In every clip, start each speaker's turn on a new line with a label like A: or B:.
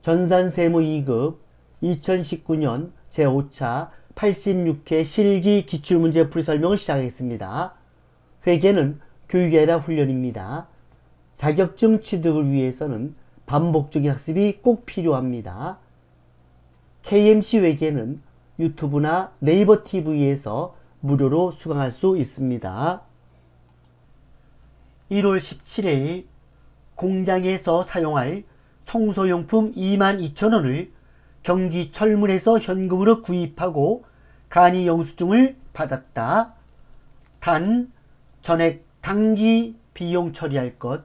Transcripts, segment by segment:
A: 전산세무 2급 2019년 제5차 86회 실기 기출문제 풀이 설명을 시작하겠습니다. 회계는 교육이 아니라 훈련입니다. 자격증 취득을 위해서는 반복적인 학습이 꼭 필요합니다. KMC 회계는 유튜브나 네이버 TV에서 무료로 수강할 수 있습니다. 1월 17일 공장에서 사용할 청소용품 22,000원을 경기철물에서 현금으로 구입하고 간이 영수증을 받았다. 단, 전액 당기 비용 처리할 것.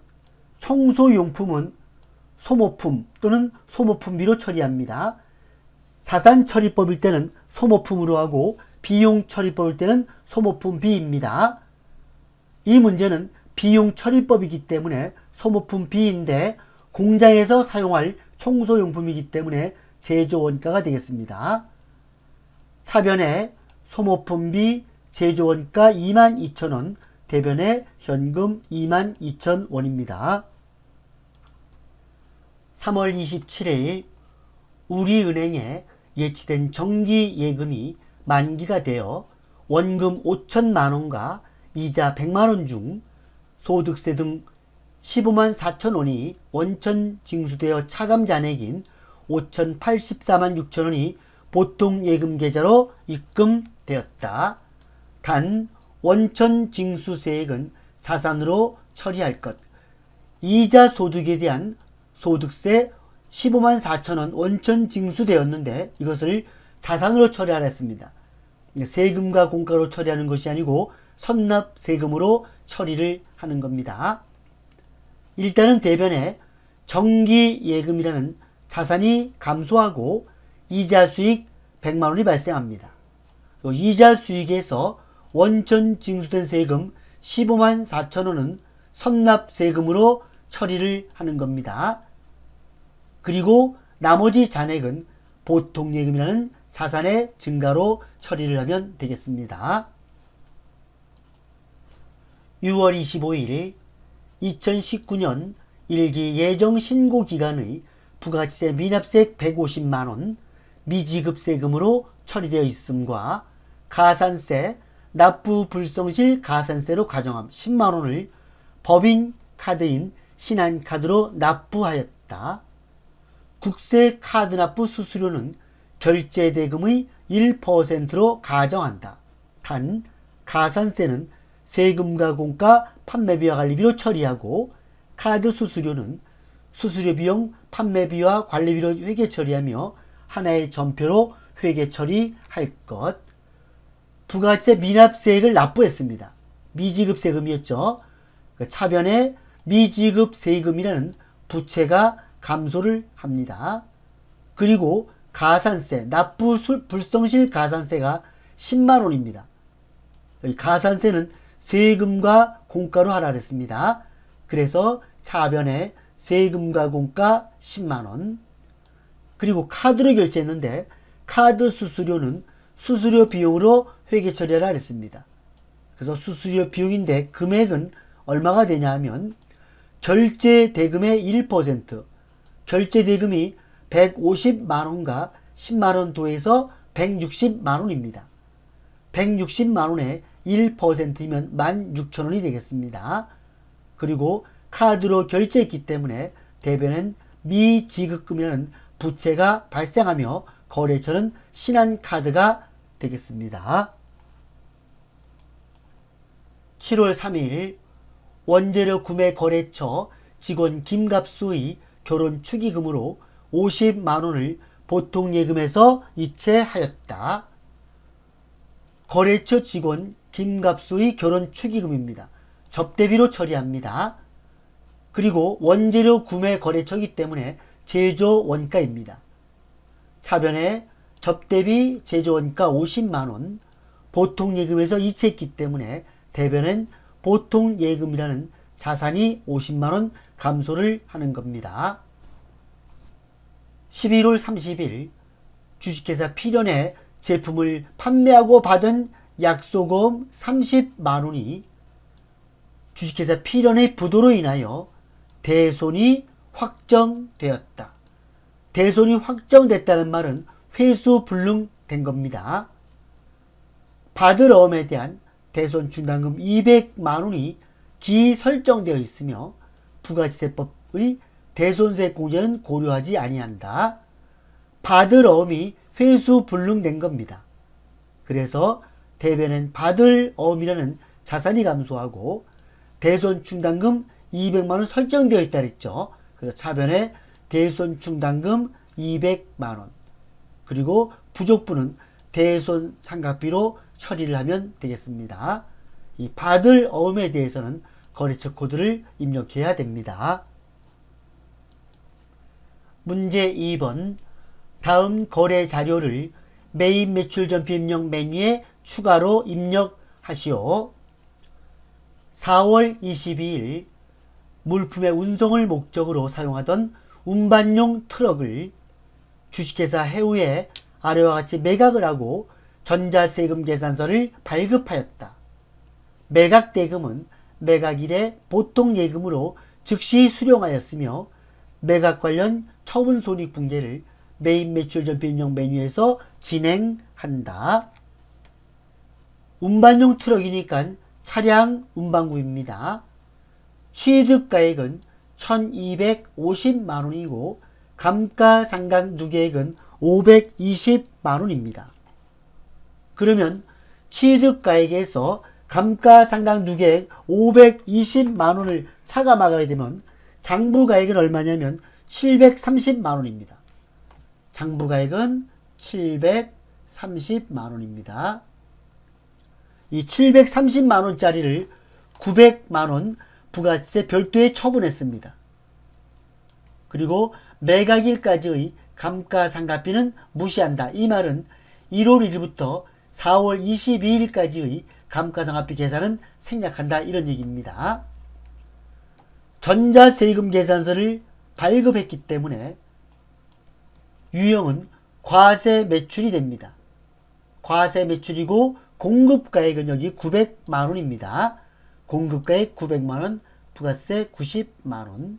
A: 청소용품은 소모품 또는 소모품비로 처리합니다. 자산처리법일 때는 소모품으로 하고 비용처리법일 때는 소모품비입니다. 이 문제는 비용처리법이기 때문에 소모품비인데 공장에서 사용할 청소용품이기 때문에 제조원가가 되겠습니다. 차변에 소모품비 제조원가 22,000원, 대변에 현금 22,000원입니다. 3월 27일 우리은행에 예치된 정기예금이 만기가 되어 원금 5천만원과 이자 100만원 중 소득세 등 15만 4천원이 원천 징수되어 차감 잔액인 5,084만 6천원이 보통 예금 계좌로 입금되었다. 단 원천 징수세액은 자산으로 처리할 것. 이자 소득에 대한 소득세 15만 4천원 원천 징수되었는데 이것을 자산으로 처리하라 했습니다. 세금과 공가로 처리하는 것이 아니고 선납세금으로 처리를 하는 겁니다. 일단은 대변에 정기예금이라는 자산이 감소하고 이자 수익 100만원이 발생합니다. 이자 수익에서 원천 징수된 세금 15만 4천원은 선납세금으로 처리를 하는 겁니다. 그리고 나머지 잔액은 보통예금이라는 자산의 증가로 처리를 하면 되겠습니다. 6월 25일 2019년 1기 예정신고기간의 부가치세 미납세 150만원 미지급세금으로 처리되어 있음과 가산세 납부불성실 가산세로 가정함 10만원을 법인 카드인 신한카드로 납부하였다. 국세 카드 납부 수수료는 결제대금의 1%로 가정한다. 단 가산세는 세금과 공가 판매비와 관리비로 처리하고 카드 수수료는 수수료 비용 판매비와 관리비로 회계 처리하며 하나의 전표로 회계 처리할 것. 부가치세 미납세액을 납부했습니다. 미지급세금이었죠. 차변에 미지급세금이라는 부채가 감소를 합니다. 그리고 가산세, 납부불성실 가산세가 10만원입니다. 가산세는 세금과 공가로 하라 그랬습니다. 그래서 차변에 세금과 공가 10만원. 그리고 카드로 결제했는데 카드 수수료는 수수료 비용으로 회계 처리하라 그랬습니다. 그래서 수수료 비용인데 금액은 얼마가 되냐 하면 결제 대금의 1%, 결제 대금이 150만원과 10만원 더해서 160만원입니다. 160만원에 1%이면 16,000원이 되겠습니다. 그리고 카드로 결제했기 때문에 대변엔 미지급금이라는 부채가 발생하며 거래처는 신한카드가 되겠습니다. 7월 3일 원재료 구매 거래처 직원 김갑수의 결혼 축의금으로 50만원을 보통예금에서 이체하였다. 거래처 직원 김갑수의 결혼 축의금입니다. 접대비로 처리합니다. 그리고 원재료 구매 거래처이기 때문에 제조원가입니다. 차변에 접대비 제조원가 50만원 보통예금에서 이체했기 때문에 대변엔 보통예금이라는 자산이 50만원 감소를 하는 겁니다. 11월 30일 주식회사 필연의 제품을 판매하고 받은 약소금 30만원이 주식회사 필연의 부도로 인하여 대손이 확정되었다. 대손이 확정됐다는 말은 회수 불능된 겁니다. 받을 어음에 대한 대손 충당금 200만원이 기설정되어 있으며 부가지세법의 대손세 공제는 고려하지 아니한다. 받을 어음이 회수 불능된 겁니다. 그래서 대변엔 받을 어음이라는 자산이 감소하고 대손 충당금 200만원 설정되어 있다 그랬죠. 그래서 차변에 대손 충당금 200만원 그리고 부족분은 대손 상각비로 처리를 하면 되겠습니다. 이 받을 어음에 대해서는 거래처 코드를 입력해야 됩니다. 문제 2번 다음 거래 자료를 매입 매출 전표 입력 메뉴에 추가로 입력하시오. 4월 22일 물품의 운송을 목적으로 사용하던 운반용 트럭을 주식회사 해우에 아래와 같이 매각을 하고 전자세금 계산서를 발급하였다. 매각대금은 매각일에 보통예금으로 즉시 수령하였으며 매각 관련 처분 손익분계를 매입 매출 전표 입력 메뉴에서 진행한다. 운반용 트럭이니까 차량 운반구입니다. 취득가액은 1250만원이고 감가상각누계액은 520만원입니다. 그러면 취득가액에서 감가상각누계액 520만원을 차감하게 되면 장부가액은 얼마냐면 730만원입니다. 장부가액은 730만원입니다. 이 730만원짜리를 900만원 부가세 별도에 처분했습니다. 그리고 매각일까지의 감가상각비는 무시한다. 이 말은 1월 1일부터 4월 22일까지의 감가상각비 계산은 생략한다. 이런 얘기입니다. 전자세금 계산서를 발급했기 때문에 유형은 과세 매출이 됩니다. 과세 매출이고 공급가액은 여기 900만원입니다. 공급가액 900만원, 부가세 90만원.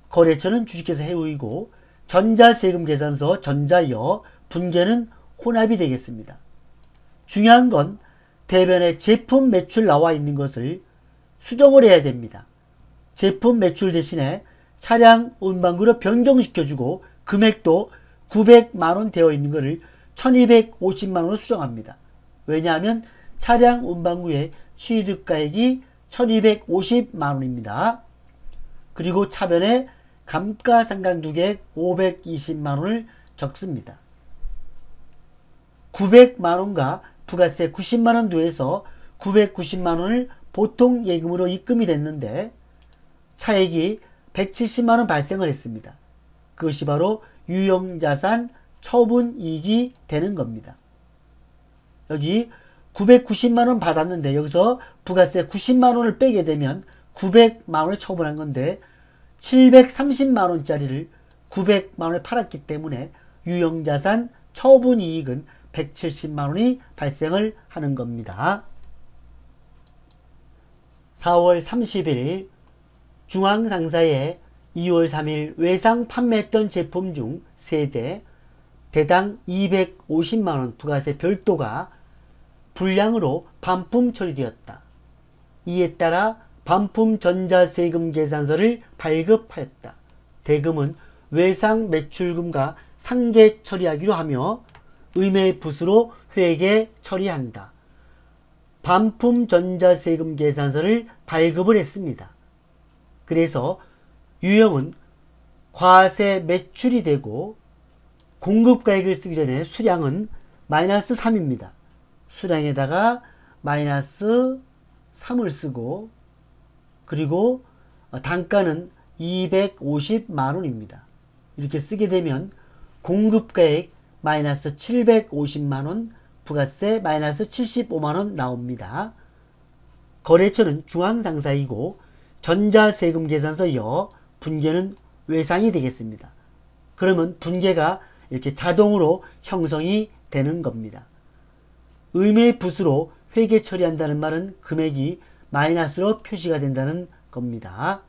A: 거래처는 주식회사 해우이고 전자세금 계산서 전자여 분계는 혼합이 되겠습니다. 중요한 건 대변에 제품 매출 나와 있는 것을 수정을 해야 됩니다. 제품 매출 대신에 차량 운반구로 변경시켜주고 금액도 900만원 되어 있는 것을 1250만원으로 수정합니다. 왜냐하면 차량 운반구의 취득가액이 1250만원입니다. 그리고 차변에 감가상각누계액 520만원을 적습니다. 900만원과 부가세 90만원 더해서 990만원을 보통 예금으로 입금이 됐는데 차액이 170만원 발생을 했습니다. 그것이 바로 유형자산 처분이익이 되는 겁니다. 여기 990만원 받았는데 여기서 부가세 90만원을 빼게 되면 900만원을 처분한 건데 730만원짜리를 900만원에 팔았기 때문에 유형자산 처분이익은 170만원이 발생을 하는 겁니다. 4월 30일 중앙상사에 2월 3일 외상 판매했던 제품 중 세대 대당 250만원 부가세 별도가 불량으로 반품 처리되었다. 이에 따라 반품 전자세금 계산서를 발급하였다. 대금은 외상 매출금과 상계 처리하기로 하며 의매부수로 회계 처리한다. 반품 전자세금 계산서를 발급을 했습니다. 그래서 유형은 과세 매출이 되고 공급가액을 쓰기 전에 수량은 마이너스 3입니다. 수량에다가 마이너스 3을 쓰고 그리고 단가는 250만원입니다. 이렇게 쓰게 되면 공급가액 마이너스 750만원, 부가세 마이너스 75만원 나옵니다. 거래처는 중앙상사이고 전자세금 계산서 여 분계는 외상이 되겠습니다. 그러면 분계가 이렇게 자동으로 형성이 되는 겁니다. 의매부수로 회계 처리한다는 말은 금액이 마이너스로 표시가 된다는 겁니다.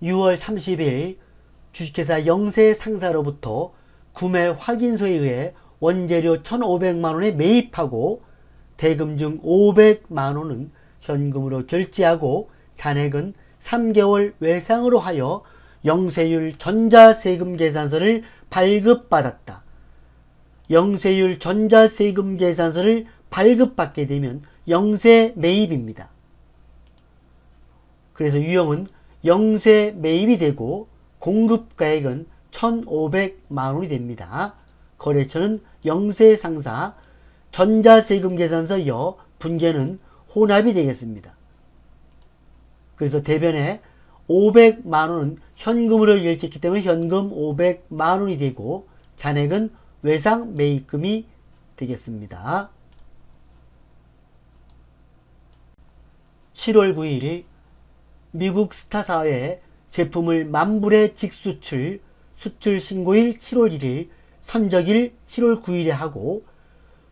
A: 6월 30일 주식회사 영세 상사로부터 구매 확인서에 의해 원재료 1,500만원에 매입하고 대금 중 500만원은 현금으로 결제하고 잔액은 3개월 외상으로 하여 영세율 전자세금 계산서를 발급받았다. 영세율 전자세금 계산서를 발급받게 되면 영세 매입입니다. 그래서 유형은 영세 매입이 되고 공급가액은 1,500만원이 됩니다. 거래처는 영세상사, 전자세금 계산서 여, 분계는 혼합이 되겠습니다. 그래서 대변에 500만원은 현금으로 결제했기 때문에 현금 500만원이 되고 잔액은 외상 매입금이 되겠습니다. 7월 9일 미국 스타사에 제품을 만불에 직수출, 수출 신고일 7월 1일, 선적일 7월 9일에 하고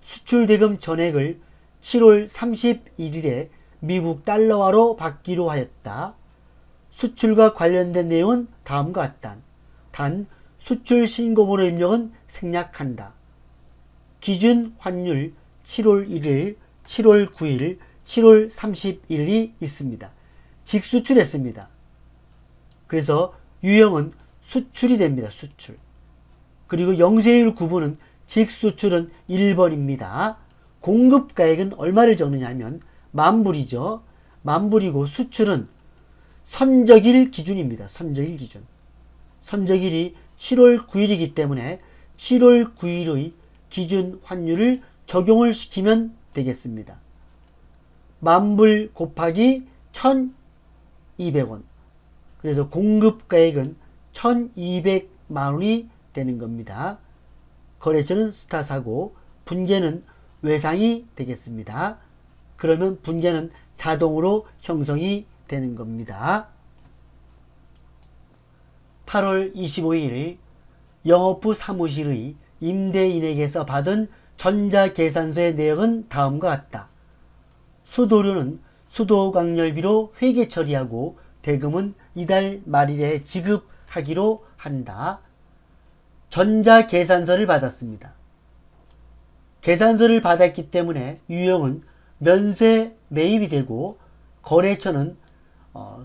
A: 수출대금 전액을 7월 31일에 미국 달러화로 받기로 하였다. 수출과 관련된 내용은 다음과 같다. 단 수출 신고번호 입력은 생략한다. 기준 환율 7월 1일, 7월 9일, 7월 31일이 있습니다. 직수출했습니다. 그래서 유형은 수출이 됩니다. 수출. 그리고 영세율 구분은 직수출은 1번입니다. 공급가액은 얼마를 적느냐 하면 만불이죠. 만불이고 수출은 선적일 기준입니다. 선적일 기준. 선적일이 7월 9일이기 때문에 7월 9일의 기준 환율을 적용을 시키면 되겠습니다. 만불 곱하기 1,200원. 그래서 공급가액은 1,200만원이 되는 겁니다. 거래처는 스타사고 분계는 외상이 되겠습니다. 그러면 분계는 자동으로 형성이 되는 겁니다. 8월 25일 영업부 사무실의 임대인에게서 받은 전자계산서의 내역은 다음과 같다. 수도료는 수도광열비로 회계 처리하고 대금은 이달 말일에 지급하기로 한다. 전자계산서를 받았습니다. 계산서를 받았기 때문에 유형은 면세 매입이 되고 거래처는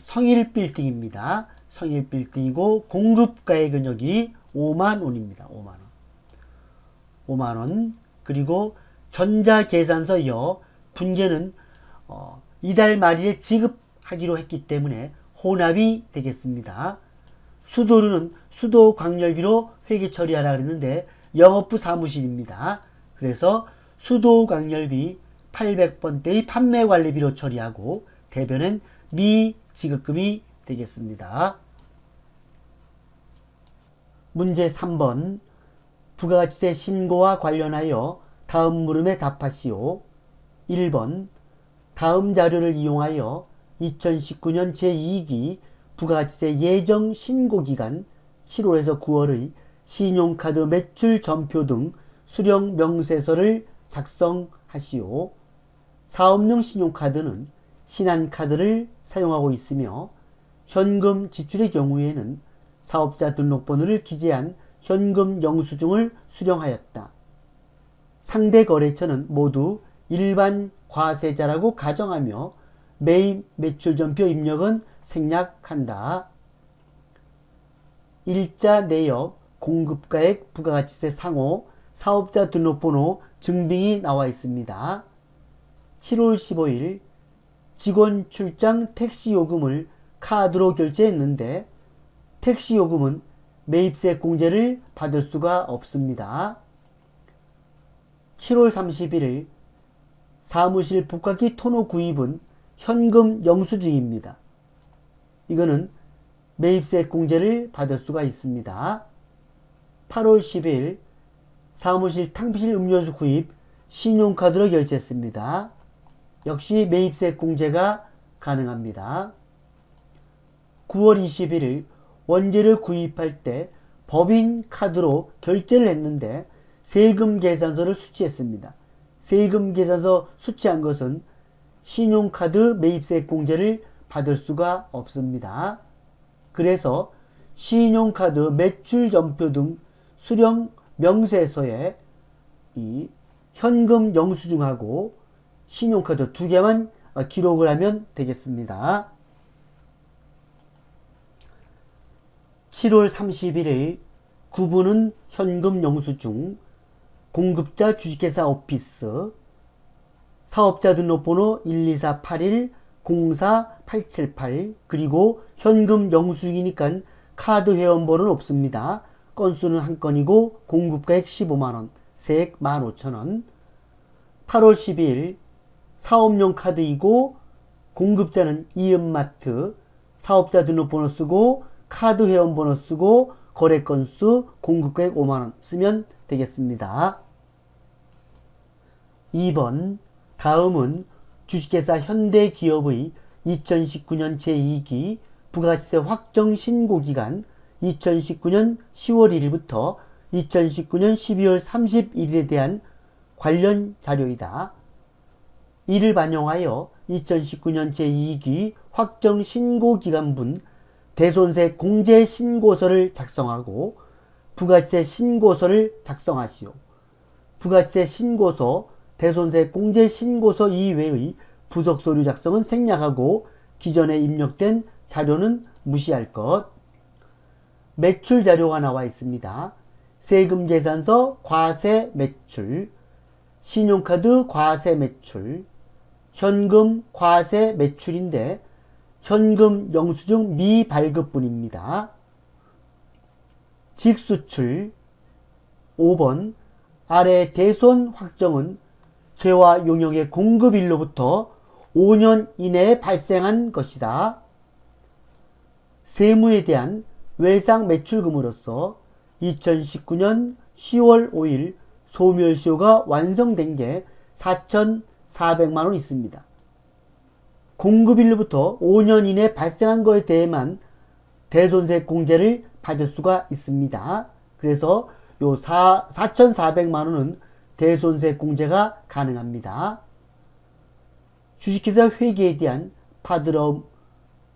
A: 성일빌딩입니다. 성일빌딩이고 공급가액은 여기 5만원입니다. 5만원. 그리고 전자계산서 여 분계는 이달 말일에 지급하기로 했기 때문에 혼합이 되겠습니다. 수도료는 수도광열비로 회계 처리하라 그랬는데 영업부 사무실입니다. 그래서 수도광열비 800번대의 판매관리비로 처리하고 대변은 미지급금이 되겠습니다. 문제 3번 부가가치세 신고와 관련하여 다음 물음에 답하시오. 1번 다음 자료를 이용하여 2019년 제2기 부가가치세 예정 신고기간 7월에서 9월의 신용카드 매출 전표 등 수령 명세서를 작성하시오. 사업용 신용카드는 신한카드를 사용하고 있으며 현금 지출의 경우에는 사업자 등록번호를 기재한 현금 영수증을 수령하였다. 상대 거래처는 모두 일반 과세자라고 가정하며 매입 매출 전표 입력은 생략한다. 일자 내역, 공급가액, 부가가치세 상호, 사업자 등록번호 증빙이 나와 있습니다. 7월 15일 직원 출장 택시요금을 카드로 결제했는데 택시요금은 매입세 공제를 받을 수가 없습니다. 7월 31일 사무실 복합기 토너 구입은 현금 영수증입니다. 이거는 매입세 공제를 받을 수가 있습니다. 8월 10일 사무실 탕비실 음료수 구입 신용카드로 결제했습니다. 역시 매입세 공제가 가능합니다. 9월 21일 원재료 구입할 때 법인카드로 결제를 했는데 세금 계산서를 수취했습니다. 세금 계산서 수취한 것은 신용카드 매입세 공제를 받을 수가 없습니다. 그래서 신용카드 매출 전표 등 수령 명세서에 이 현금 영수증하고 신용카드 두 개만 기록을 하면 되겠습니다. 7월 31일 구분은 현금 영수증, 공급자 주식회사 오피스, 사업자 등록번호 1248104-878 그리고 현금 영수증이니까 카드 회원번호는 없습니다. 건수는 한 건이고 공급가액 15만원, 세액 15,000원. 8월 12일 사업용 카드이고 공급자는 이음마트, 사업자 등록번호 쓰고 카드 회원번호 쓰고 거래 건수 공급가액 5만원 쓰면 되겠습니다. 2번 다음은 주식회사 현대기업의 2019년 제2기 부가세 확정 신고기간 2019년 10월 1일부터 2019년 12월 31일에 대한 관련 자료이다. 이를 반영하여 2019년 제2기 확정 신고기간분 대손세 공제 신고서를 작성하고 부가세 신고서를 작성하시오. 부가세 신고서, 대손세 공제 신고서 이외의 부속 서류 작성은 생략하고 기존에 입력된 자료는 무시할 것. 매출 자료가 나와 있습니다. 세금 계산서 과세 매출, 신용카드 과세 매출, 현금 과세 매출인데 현금 영수증 미발급분입니다. 직수출 5번 아래 대손 확정은 재화 용역의 공급일로부터 5년 이내에 발생한 것이다. 세무에 대한 외상 매출금으로서 2019년 10월 5일 소멸시효가 완성된 게 4,400만원 있습니다. 공급일로부터 5년 이내 발생한 것에 대해만 대손세 공제를 받을 수가 있습니다. 그래서 요 4,400만원은 대손세 공제가 가능합니다. 주식회사 회계에 대한 파드러움,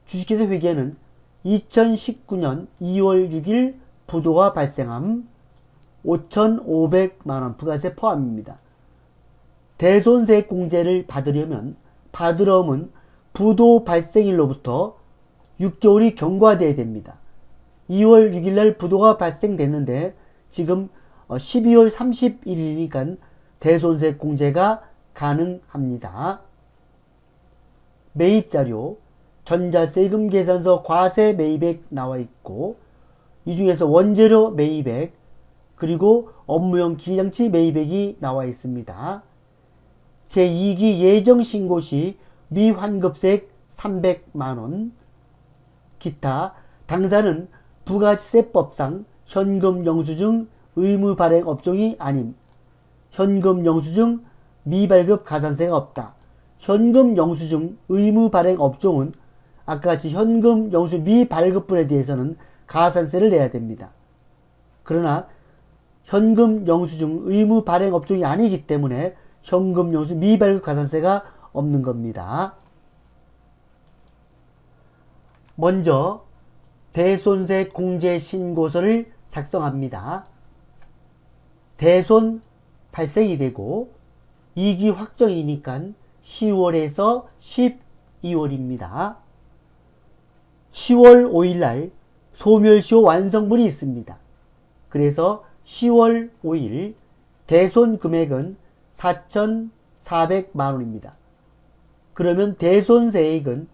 A: 주식회사 회계는 2019년 2월 6일 부도가 발생함 5,500만원 부가세 포함입니다. 대손세 공제를 받으려면 파드러움은 부도 발생일로부터 6개월이 경과되어야 됩니다. 2월 6일날 부도가 발생됐는데 지금 12월 31일이니까 대손세 공제가 가능합니다. 매입자료, 전자세금 계산서 과세 매입액 나와 있고 이 중에서 원재료 매입액 그리고 업무용 기기장치 매입액이 나와 있습니다. 제2기 예정신고 시 미환급세액 300만원, 기타 당사는 부가세법상 현금 영수증 의무 발행 업종이 아님, 현금 영수증 미발급 가산세가 없다. 현금 영수증 의무 발행 업종은 아까 같이 현금 영수증 미발급분에 대해서는 가산세를 내야 됩니다. 그러나 현금 영수증 의무 발행 업종이 아니기 때문에 현금 영수증 미발급 가산세가 없는 겁니다. 먼저 대손세 공제 신고서를 작성합니다. 대손 발생이 되고 2기 확정이니까 10월에서 12월입니다. 10월 5일날 소멸시효 완성분이 있습니다. 그래서 10월 5일 대손 금액은 4,400만원입니다. 그러면 대손세액은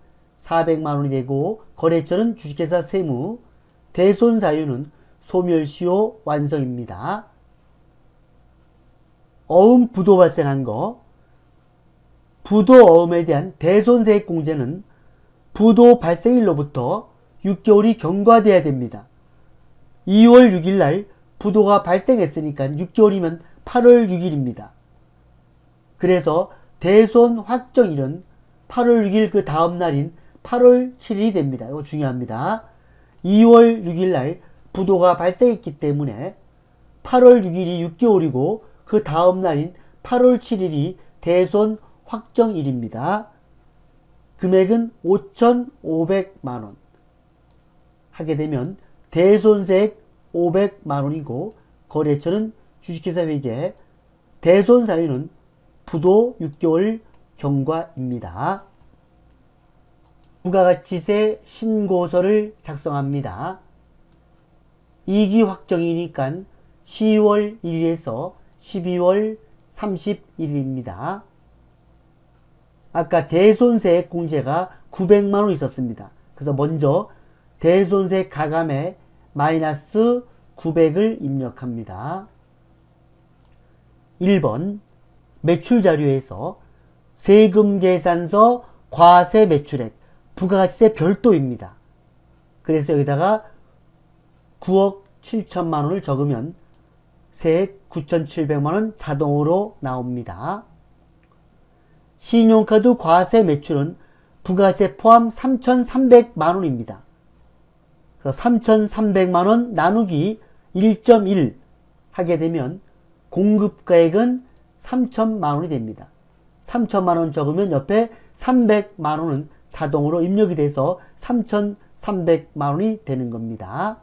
A: 400만원이 되고 거래처는 주식회사 세무, 대손사유는 소멸시효 완성입니다. 어음 부도 발생한 거, 부도 어음에 대한 대손세액 공제는 부도 발생일로부터 6개월이 경과돼야 됩니다. 2월 6일날 부도가 발생했으니까 6개월이면 8월 6일입니다. 그래서 대손 확정일은 8월 6일 그 다음 날인 8월 7일이 됩니다. 이거 중요합니다. 2월 6일날 부도가 발생했기 때문에 8월 6일이 6개월이고 그 다음 날인 8월 7일이 대손 확정일입니다. 금액은 5,500만원. 하게 되면 대손세액 500만원이고 거래처는 주식회사 회계, 대손사유는 부도 6개월 경과입니다. 부가가치세 신고서를 작성합니다. 이익이 확정이니까 10월 1일에서 12월 31일입니다. 아까 대손세액 공제가 900만원 있었습니다. 그래서 먼저 대손세 가감에 마이너스 900을 입력합니다. 1번 매출자료에서 세금계산서 과세 매출액 부가가치세 별도입니다. 그래서 여기다가 9억 7천만원을 적으면 세액 9,700만원 자동으로 나옵니다. 신용카드 과세 매출은 부가세 포함 3,300만원입니다. 그래서 3,300만원 나누기 1.1 하게 되면 공급가액은 3,000만원이 됩니다. 3,000만원 적으면 옆에 300만원은 자동으로 입력이 돼서 3,300만원이 되는 겁니다.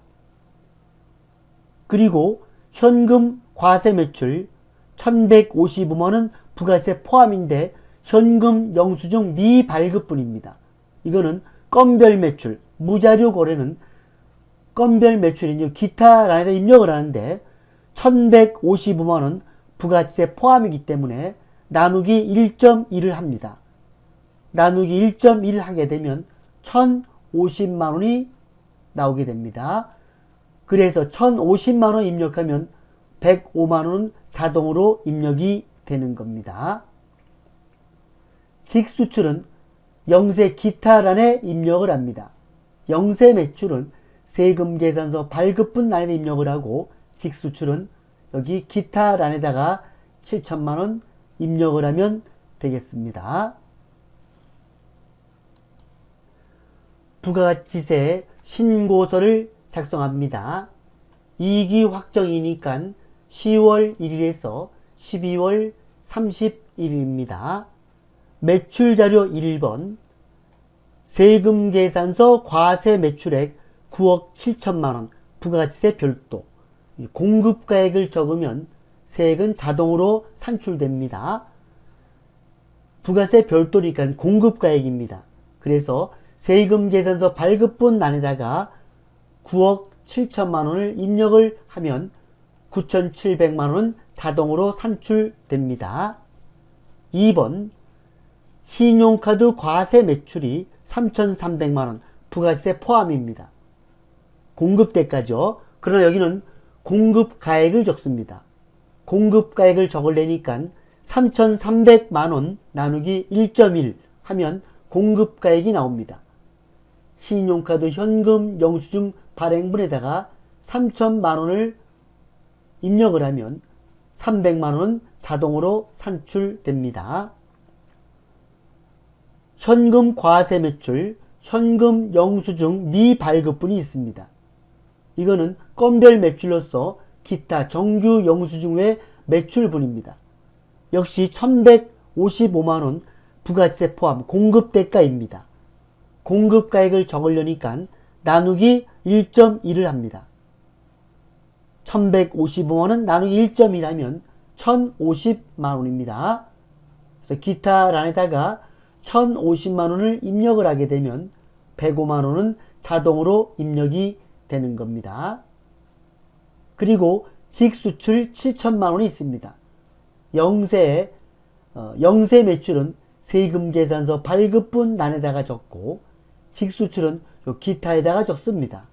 A: 그리고 현금 과세 매출 1,155만원 부가세 포함인데 현금 영수증 미발급분입니다. 이거는 건별 매출, 무자료 거래는 건별 매출이 기타란에다 입력을 하는데 1,155만원 부가세 포함이기 때문에 나누기 1.1을 합니다. 나누기 1.1 하게 되면 1,050만원이 나오게 됩니다. 그래서 1,050만원 입력하면 105만원 자동으로 입력이 되는 겁니다. 직수출은 영세 기타란에 입력을 합니다. 영세 매출은 세금계산서 발급분 란에 입력을 하고 직수출은 여기 기타란에다가 7천만원 입력을 하면 되겠습니다. 부가가치세 신고서를 작성합니다. 이익이 확정이니까 10월 1일에서 12월 31일입니다. 매출자료 1번 세금계산서 과세 매출액 9억 7천만원 부가가치세 별도 공급가액을 적으면 세액은 자동으로 산출됩니다. 부가세 별도니까 공급가액입니다. 그래서 세금계산서 발급분 란에다가 9억 7천만원을 입력을 하면 9,700만원 자동으로 산출됩니다. 2번 신용카드 과세 매출이 3,300만원 부가세 포함입니다. 공급대가죠. 그러나 여기는 공급가액을 적습니다. 공급가액을 적으려니까 3,300만원 나누기 1.1 하면 공급가액이 나옵니다. 신용카드 현금 영수증 발행분에다가 3,000만원을 입력을 하면 300만원은 자동으로 산출됩니다. 현금 과세 매출, 현금 영수증 미발급분이 있습니다. 이거는 건별 매출로서 기타 정규 영수증 외 매출분입니다. 역시 1,155만원 부가세 포함 공급대가입니다. 공급가액을 적으려니까 나누기 1.1을 합니다. 1,155만원 나누기 1.1 하면 1,050만원입니다. 그래서 기타란에다가 1,050만원을 입력을 하게 되면 105만원은 자동으로 입력이 되는 겁니다. 그리고 직수출 7천만원이 있습니다. 영세 매출은 세금계산서 발급분 란에다가 적고 직수출은 기타에다가 적습니다.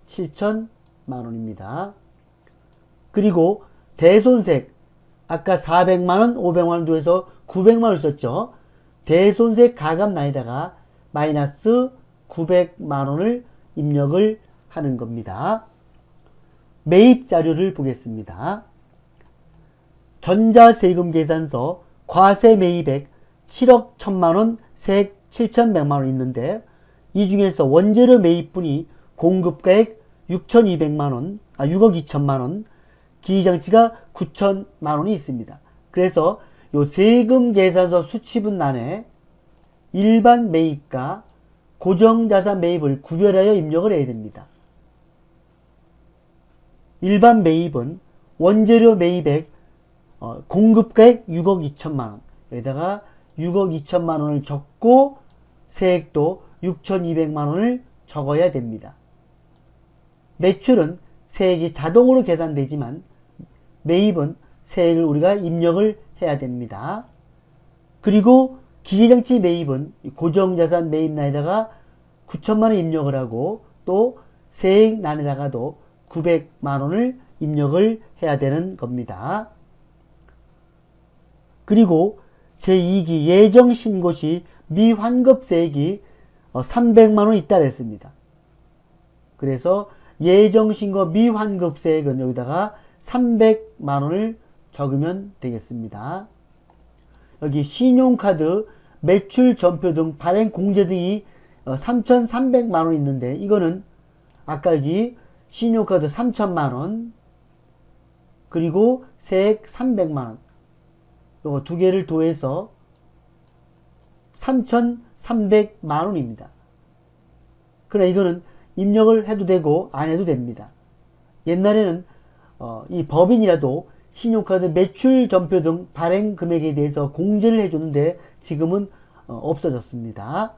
A: 7천만원입니다. 그리고 대손색 아까 400만원, 500만원 도해서 900만원 썼죠. 대손색 가감란에다가 마이너스 900만원을 입력을 하는 겁니다. 매입 자료를 보겠습니다. 전자세금계산서 과세 매입액 7억 1천만원, 세액 7,100만원 있는데 이 중에서 원재료 매입분이 공급가액 6억 2천만원, 기기장치가 9천만원이 있습니다. 그래서 요 세금계산서 수치분란에 일반 매입과 고정자산 매입을 구별하여 입력을 해야 됩니다. 일반 매입은 원재료 매입액 공급가액 6억 2천만원, 여기다가 6억 2천만원을 적고 세액도 6,200만원을 적어야 됩니다. 매출은 세액이 자동으로 계산되지만 매입은 세액을 우리가 입력을 해야 됩니다. 그리고 기계장치 매입은 고정자산 매입란에다가 9천만원 입력을 하고 또 세액란에다가도 900만원을 입력을 해야 되는 겁니다. 그리고 제2기 예정신고시 미환급세액이 300만원 있다 그랬습니다. 그래서 예정신고 미환급세액은 여기다가 300만원을 적으면 되겠습니다. 여기 신용카드, 매출 전표 등 발행 공제 등이 3,300만원 있는데 이거는 아까 여기 신용카드 3천만원 그리고 세액 300만원 요거 두 개를 더해서 3,300만원입니다. 그러나 이거는 입력을 해도 되고 안 해도 됩니다. 옛날에는 이 법인이라도 신용카드 매출 전표 등 발행 금액에 대해서 공제를 해줬는데 지금은 없어졌습니다.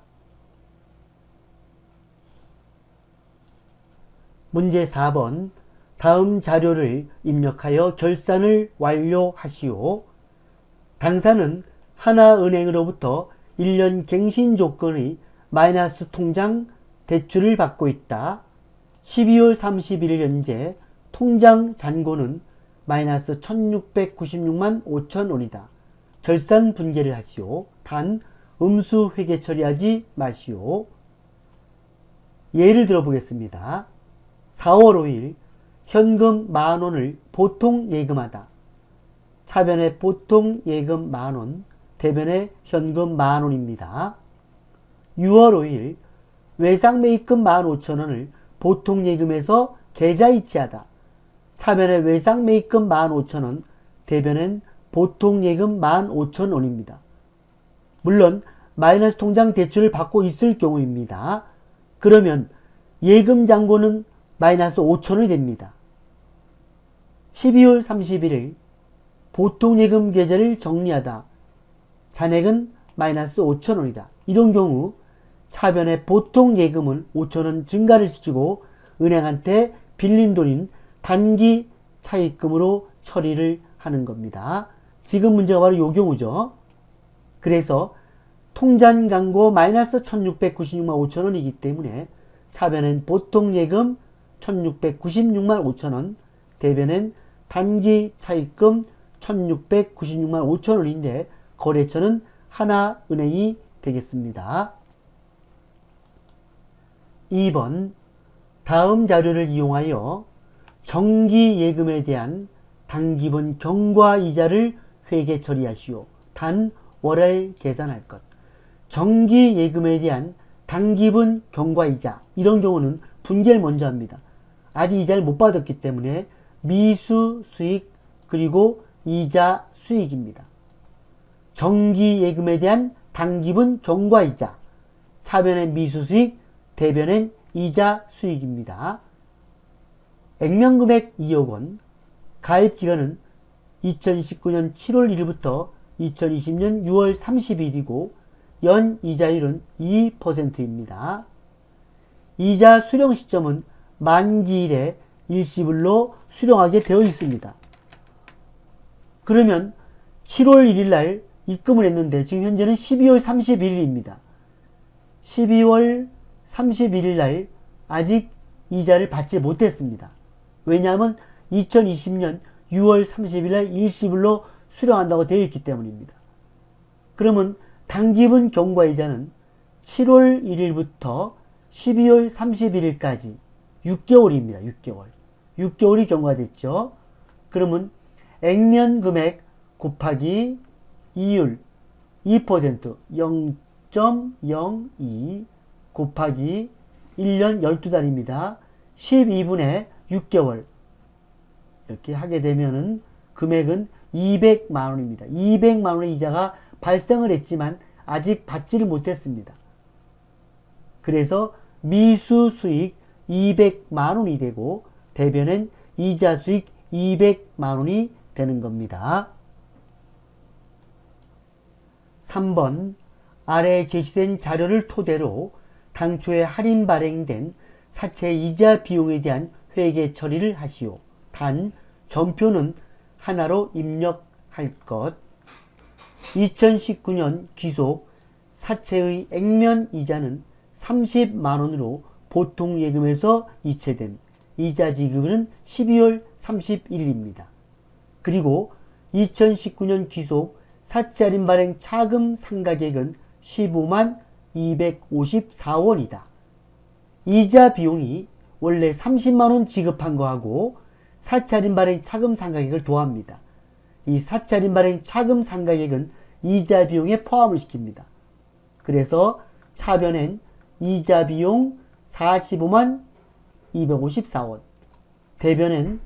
A: 문제 4번 다음 자료를 입력하여 결산을 완료하시오. 당사는 하나은행으로부터 1년 갱신 조건의 마이너스 통장 대출을 받고 있다. 12월 31일 현재 통장 잔고는 마이너스 1696만 5천원이다. 결산 분계를 하시오. 단 음수 회계 처리하지 마시오. 예를 들어보겠습니다. 4월 5일 현금 만원을 보통 예금하다. 차변에 보통 예금 만원, 대변에 현금 만원입니다. 6월 5일 외상매입금 15,000원을 보통 예금에서 계좌 이체하다. 차변에 외상매입금 15,000원, 대변엔 보통 예금 15,000원입니다. 물론 마이너스 통장 대출을 받고 있을 경우입니다. 그러면 예금 잔고는 마이너스 5,000원이 됩니다. 12월 31일 보통 예금 계좌를 정리하다. 잔액은 마이너스 5,000원이다. 이런 경우 차변의 보통 예금은 5,000원 증가를 시키고 은행한테 빌린 돈인 단기 차입금으로 처리를 하는 겁니다. 지금 문제가 바로 이 경우죠. 그래서 통장 잔고 마이너스 1696만 5천원이기 때문에 차변엔 보통 예금 1696만 5천원, 대변엔 단기 차입금 1696만 5천원인데 거래처는 하나은행이 되겠습니다. 2번 다음 자료를 이용하여 정기예금에 대한 단기분 경과이자를 회계 처리하시오. 단 월할 계산할 것. 정기예금에 대한 단기분 경과이자 이런 경우는 분계를 먼저 합니다. 아직 이자를 못 받았기 때문에 미수 수익 그리고 이자 수익입니다. 정기예금에 대한 단기분 경과이자, 차변엔 미수 수익, 대변엔 이자 수익입니다. 액면금액 2억원, 가입기간은 2019년 7월 1일부터 2020년 6월 30일이고 연이자율은 2%입니다. 이자 수령 시점은 만기일에 일시불로 수령하게 되어 있습니다. 그러면 7월 1일날 입금을 했는데 지금 현재는 12월 31일입니다. 12월 31일날 아직 이자를 받지 못했습니다. 왜냐하면 2020년 6월 30일날 일시불로 수령한다고 되어 있기 때문입니다. 그러면 단기분 경과이자는 7월 1일부터 12월 31일까지 6개월입니다. 6개월. 6개월이 경과됐죠. 그러면 액면금액 곱하기 이율 2% 0.02 곱하기 1년 12달입니다. 12분의 6개월 이렇게 하게 되면은 금액은 200만원입니다. 200만원의 이자가 발생을 했지만 아직 받지를 못했습니다. 그래서 미수 수익 200만원이 되고 대변엔 이자 수익 200만 원이 되는 겁니다. 3번 아래 제시된 자료를 토대로 당초에 할인 발행된 사채 이자 비용에 대한 회계 처리를 하시오. 단 전표는 하나로 입력할 것. 2019년 귀속 사채의 액면 이자는 30만 원으로 보통 예금에서 이체된 이자 지급은 12월 31일입니다. 그리고 2019년 귀속 사채 할인 발행 차금 상가액은 15만 254원이다. 이자 비용이 원래 30만원 지급한 거하고 사채 할인 발행 차금 상가액을 더합니다. 이 사채 할인 발행 차금 상가액은 이자 비용에 포함을 시킵니다. 그래서 차변엔 이자 비용 45만 254원, 대변엔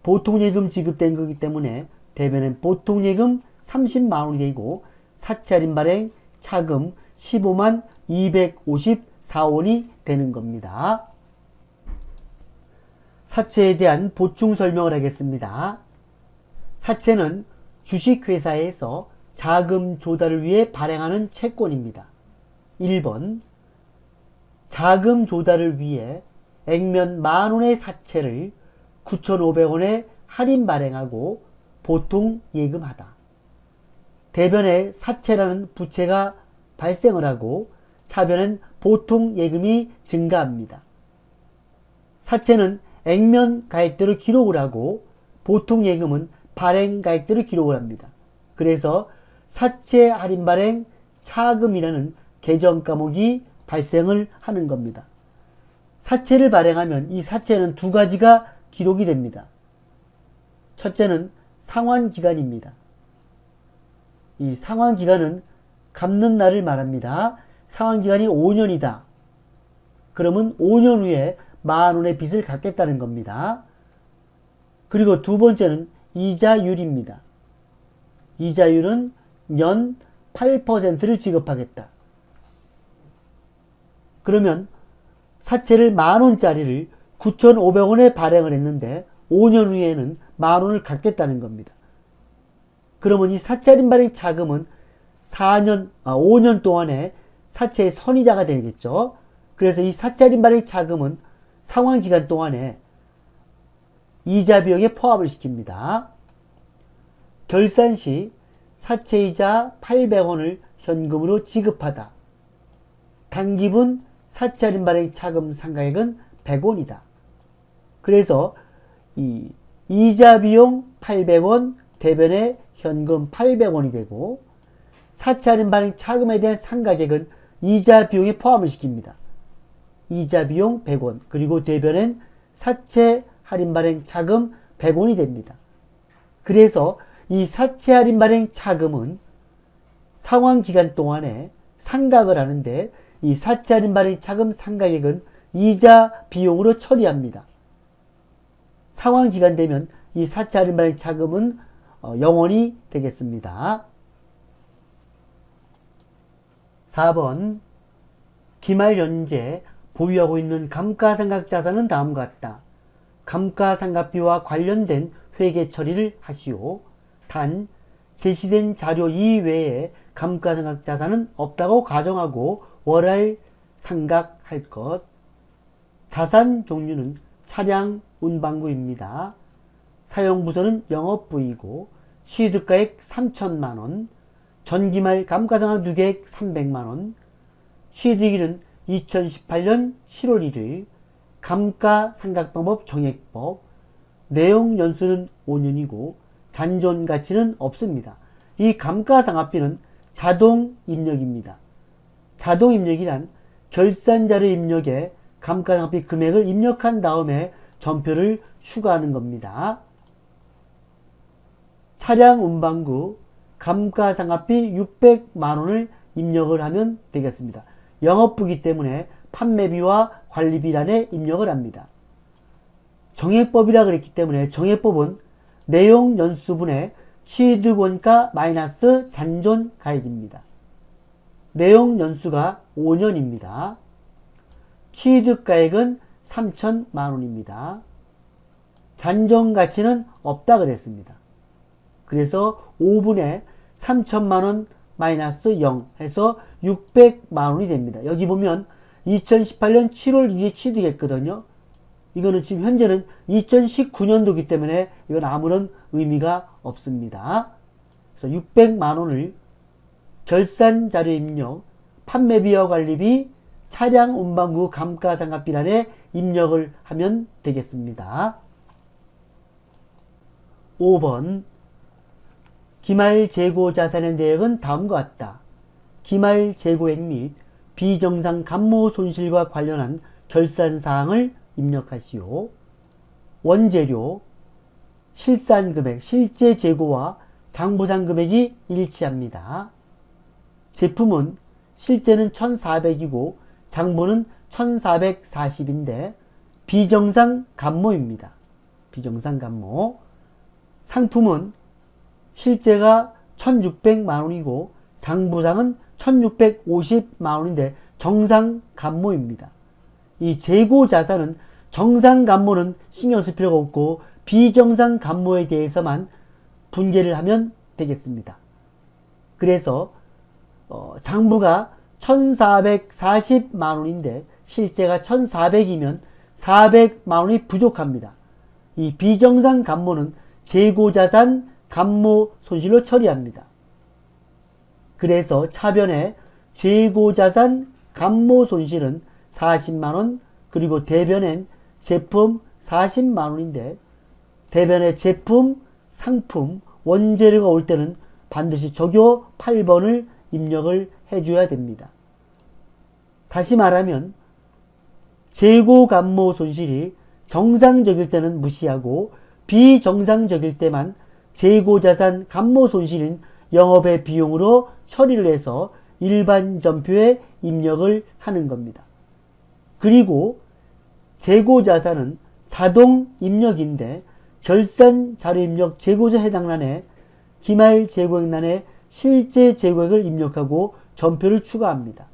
A: 보통예금 지급된 거기 때문에 대변엔 보통예금 30만 원이 되고 사채 할인 발행 차금 15만 254원이 되는 겁니다. 사채에 대한 보충 설명을 하겠습니다. 사채는 주식회사에서 자금 조달을 위해 발행하는 채권입니다. 1번 자금 조달을 위해 액면 만원의 사채를 9,500원에 할인 발행하고 보통 예금하다. 대변에 사채라는 부채가 발생을 하고 차변엔 보통 예금이 증가합니다. 사채는 액면 가액대로 기록을 하고 보통 예금은 발행 가액대로 기록을 합니다. 그래서 사채 할인 발행 차금이라는 계정 과목이 발생을 하는 겁니다. 사채를 발행하면 이 사채는 두 가지가 기록이 됩니다. 첫째는 상환기간입니다. 이 상환기간은 갚는 날을 말합니다. 상환기간이 5년이다. 그러면 5년 후에 만원의 빚을 갚겠다는 겁니다. 그리고 두 번째는 이자율입니다. 이자율은 연 8%를 지급하겠다. 그러면 사채를 만원짜리를 9,500원에 발행을 했는데 5년 후에는 만원을 갚겠다는 겁니다. 그러면 이 사채 할인 발행 차금은 5년 동안에 사채의 선이자가 되겠죠. 그래서 이 사채 할인 발행 차금은 상환기간 동안에 이자 비용에 포함을 시킵니다. 결산 시 사채이자 800원을 현금으로 지급하다. 당기분 사채 할인 발행 차금 상가액은 100원이다. 그래서 이 이자 비용 800원, 대변에 현금 800원이 되고 사채 할인 발행 차금에 대한 상가액은 이자 비용에 포함을 시킵니다. 이자 비용 100원, 그리고 대변엔 사채 할인 발행 차금 100원이 됩니다. 그래서 이 사채 할인 발행 차금은 상환기간 동안에 상각을 하는데 이 사채 할인 발행 차금 상각액은 이자 비용으로 처리합니다. 상환기간 되면 이 사채 할인 발행 차금은 0원이 되겠습니다. 4번 기말 현재 보유하고 있는 감가상각 자산은 다음과 같다. 감가상각비와 관련된 회계 처리를 하시오. 단 제시된 자료 이외에 감가상각 자산은 없다고 가정하고 월할 상각할 것. 자산 종류는 차량 운반구입니다. 사용부서는 영업부이고 취득가액 3천만원, 전기말 감가상각 누계액 300만원, 취득일은 2018년 7월 1일, 감가상각방법 정액법, 내용 연수는 5년이고 잔존가치는 없습니다. 이 감가상각비는 자동 입력입니다. 자동 입력이란 결산자료 입력에 감가상각비 금액을 입력한 다음에 전표를 추가하는 겁니다. 차량 운반구 감가상각비 600만원을 입력을 하면 되겠습니다. 영업부이기 때문에 판매비와 관리비란에 입력을 합니다. 정액법이라 그랬기 때문에 정액법은 내용 연수분의 취득원가 마이너스 잔존가액입니다. 내용 연수가 5년입니다. 취득가액은 3천만원입니다. 잔정 가치는 없다 그랬습니다. 그래서 5분의 3천만원 마이너스 0 해서 600만원이 됩니다. 여기 보면 2018년 7월 1일에 취득했거든요. 이거는 지금 현재는 2019년도이기 때문에 이건 아무런 의미가 없습니다. 그래서 600만원을 결산 자료 입력, 판매비와 관리비, 차량 운반부 감가상각비란에 입력을 하면 되겠습니다. 5번 기말 재고 자산의 내역은 다음과 같다. 기말 재고액 및 비정상 감모 손실과 관련한 결산사항을 입력하시오. 원재료, 실산금액, 실제 재고와 장부상 금액이 일치합니다. 제품은 실제는 1400이고 장부는 1440인데 비정상 감모입니다. 비정상 감모. 상품은 실제가 1600만원이고 장부상은 1650만원인데 정상 감모입니다. 이 재고 자산은 정상 감모는 신경 쓸 필요가 없고 비정상 감모에 대해서만 분개를 하면 되겠습니다. 그래서 장부가 1440만원인데 실제가 1400이면 400만원이 부족합니다. 이 비정상 감모는 재고자산 감모 손실로 처리합니다. 그래서 차변에 재고자산 감모 손실은 40만원, 그리고 대변엔 제품 40만원인데 대변에 제품, 상품, 원재료가 올 때는 반드시 적요 8번을 입력을 해줘야 됩니다. 다시 말하면 재고 감모 손실이 정상적일 때는 무시하고 비정상적일 때만 재고자산 감모 손실인 영업의 비용으로 처리를 해서 일반 전표에 입력을 하는 겁니다. 그리고 재고자산은 자동 입력인데 결산 자료 입력 재고자 해당란에 기말 재고액란에 실제 재고액을 입력하고 전표를 추가합니다.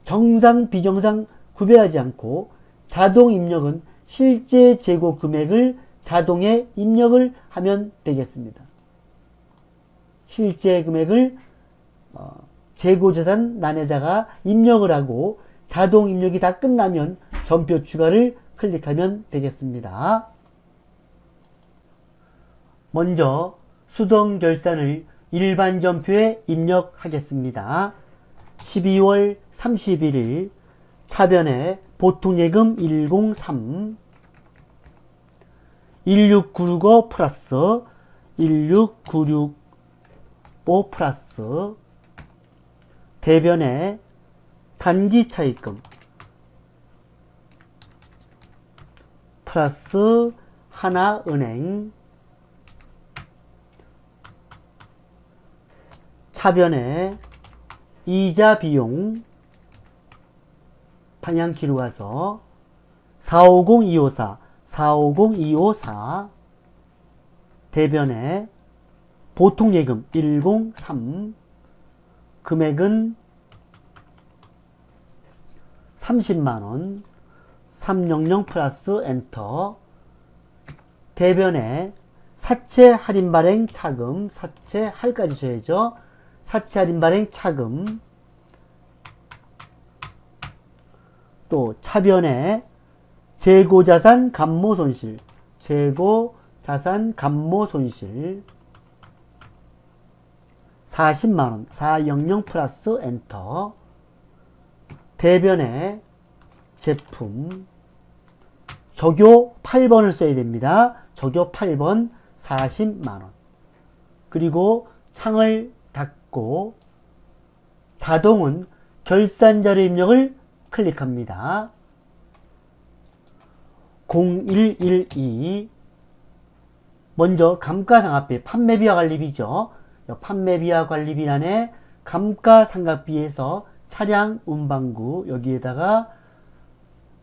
A: 정상 비정상 구별하지 않고 자동 입력은 실제 재고 금액을 자동에 입력을 하면 되겠습니다. 실제 금액을 재고자산 란에다가 입력을 하고 자동 입력이 다 끝나면 전표 추가를 클릭하면 되겠습니다. 먼저 수동 결산을 일반 전표에 입력하겠습니다. 12월 31일 차변에 보통예금 103 16965 플러스 16965 플러스 대변에 단기 차입금 플러스 하나은행 차변에 이자 비용 방향키로 가서 450254 450254 대변에 보통예금 103 금액은 30만원 300 플러스 엔터 대변에 사채 할인 발행 차금 사채 할까지 줘야죠. 사채 할인 발행 차금 또 차변에 재고자산 감모 손실 재고자산 감모 손실 40만원 400 플러스 엔터 대변에 제품 적요 8번을 써야 됩니다. 적요 8번 40만원 그리고 창을 닫고 자동은 결산자료 입력을 클릭합니다. 0112 먼저 감가상각비 판매비와 관리비죠. 판매비와 관리비란에 감가상각비에서 차량 운반구 여기에다가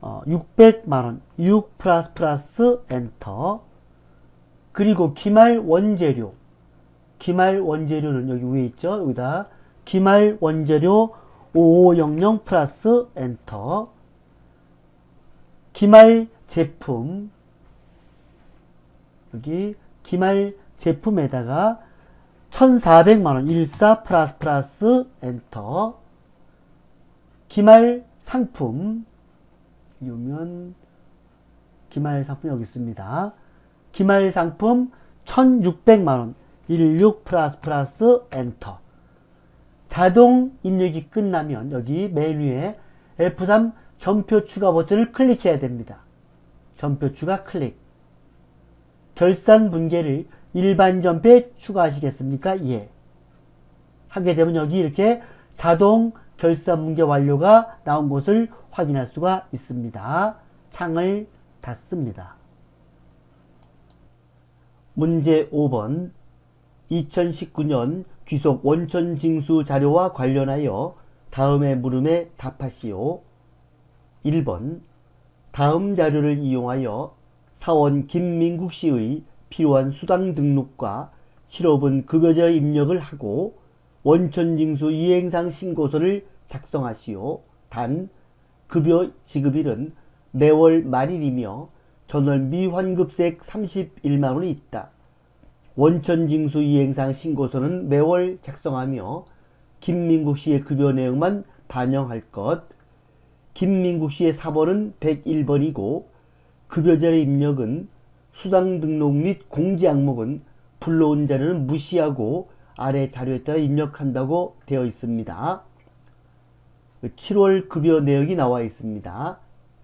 A: 600만원 6 플러스 엔터 그리고 기말 원재료는 여기 위에 있죠. 여기다 기말 원재료 5500 플러스 엔터 기말 제품 여기 기말 제품에다가 1,400만원 14 플러스 엔터. 기말 상품 이오면 기말 상품 여기 있습니다. 기말 상품 1,600만원 16 플러스 엔터. 자동 입력이 끝나면 여기 메뉴에 F3 전표 추가 버튼을 클릭해야 됩니다. 전표 추가 클릭. 결산 분계를 일반 전표에 추가하시겠습니까? 예. 하게 되면 여기 이렇게 자동 결산 분계 완료가 나온 것을 확인할 수가 있습니다. 창을 닫습니다. 문제 5번 2019년 귀속 원천 징수 자료와 관련하여 다음의 물음에 답하시오. 1번 다음 자료를 이용하여 사원 김민국 씨의 필요한 수당 등록과 실업은 급여자 입력을 하고 원천징수 이행상 신고서를 작성하시오. 단 급여 지급일은 매월 말일이며 전월 미환급세액 31만원이 있다. 원천징수 이행상 신고서는 매월 작성하며 김민국 씨의 급여 내용만 반영할 것. 김민국 씨의 사번은 101번이고 급여자의 입력은 수당 등록 및 공제 항목은 불러온 자료는 무시하고 아래 자료에 따라 입력한다고 되어 있습니다. 7월 급여 내역이 나와 있습니다.